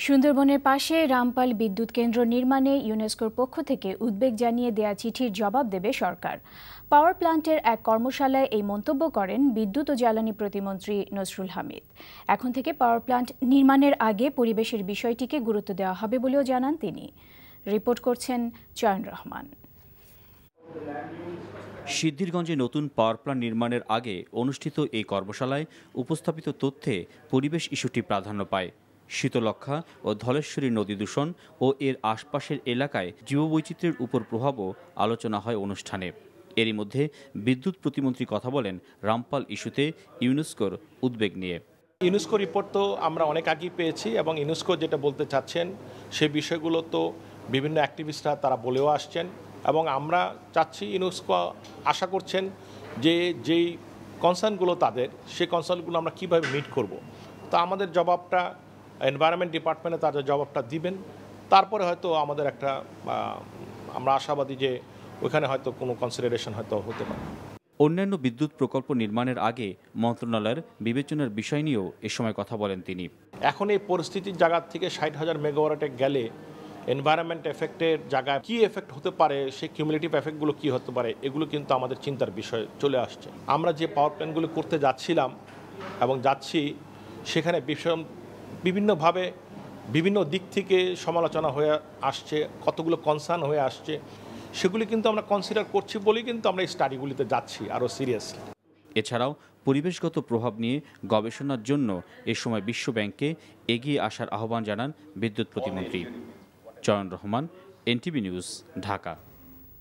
সুন্দরবনের পাশে রামপাল বিদ্যুৎ কেন্দ্র নির্মাণে ইউনেস্কোর পক্ষ থেকে উদ্বেগ জানিয়ে দেয়া চিঠির জবাব দেবে সরকার। পাওয়ার প্ল্যান্টের এক কর্মশালায় এই মন্তব্য করেন বিদ্যুৎ ও জ্বালানি প্রতিমন্ত্রী নসরুল হামিদ। এখন থেকে পাওয়ার প্ল্যান্ট নির্মাণের আগে পরিবেশের বিষয়টিকে গুরুত্ব দেওয়া হবে বলেও জানান তিনি। রিপোর্ট করছেন চয়ন রহমান। সিদ্ধিরগঞ্জে নতুন পাওয়ার প্ল্যান্ট নির্মাণের আগে অনুষ্ঠিত এই কর্মশালায় উপস্থাপিত তথ্যে পরিবেশ ইস্যুটি প্রাধান্য পায়। শীতলক্ষ্যা ও ধলেশ্বরী নদী দূষণ ও এর আশপাশের এলাকায় জীববৈচিত্র্যের উপর প্রভাবও আলোচনা হয় অনুষ্ঠানে। এরই মধ্যে বিদ্যুৎ প্রতিমন্ত্রী কথা বলেন রামপাল ইস্যুতে ইউনেস্কোর উদ্বেগ নিয়ে। ইউনেস্কো রিপোর্ট তো আমরা অনেক আগেই পেয়েছি এবং ইউনেস্কো যেটা বলতে চাচ্ছেন সে বিষয়গুলো তো বিভিন্ন অ্যাক্টিভিস্টরা তারা বলেও আসছেন এবং আমরা চাচ্ছি ইউনেস্কো আশা করছেন যে যেই কনসার্নগুলো তাদের সেই কনসার্নগুলো আমরা কীভাবে মিট করব। তো আমাদের জবাবটা এনভায়রনমেন্ট ডিপার্টমেন্টে তাদের জবাবটা দিবেন, তারপরে হয়তো আমাদের একটা আমরা আশাবাদী যে ওইখানে হয়তো কোনো কনসিডারেশন হয়তো হতে পারে। অন্যান্য বিদ্যুৎ প্রকল্প নির্মাণের আগে মন্ত্রণালয়ের বিবেচনার বিষয় নিয়েও এ সময় কথা বলেন তিনি। এখন এই পরিস্থিতির জায়গা থেকে 60,000 মেগাওয়াটে গেলে এনভায়রনমেন্ট এফেক্টের জায়গায় কী এফেক্ট হতে পারে, সেই কিউমুলেটিভ এফেক্টগুলো কী হতে পারে, এগুলো কিন্তু আমাদের চিন্তার বিষয় চলে আসছে। আমরা যে পাওয়ার প্ল্যান্টগুলো করতে যাচ্ছিলাম এবং যাচ্ছি সেখানে বিভিন্নভাবে বিভিন্ন দিক থেকে সমালোচনা হয়ে আসছে, কতগুলো কনসার্ন হয়ে আসছে, সেগুলি কিন্তু আমরা কনসিডার করছি বলেই কিন্তু আমরা এই স্টাডিগুলিতে যাচ্ছি আরও সিরিয়াসলি। এছাড়াও পরিবেশগত প্রভাব নিয়ে গবেষণার জন্য এ সময় বিশ্বব্যাংককে এগিয়ে আসার আহ্বান জানান বিদ্যুৎ প্রতিমন্ত্রী। চয়ন রহমান, এনটিভি নিউজ, ঢাকা।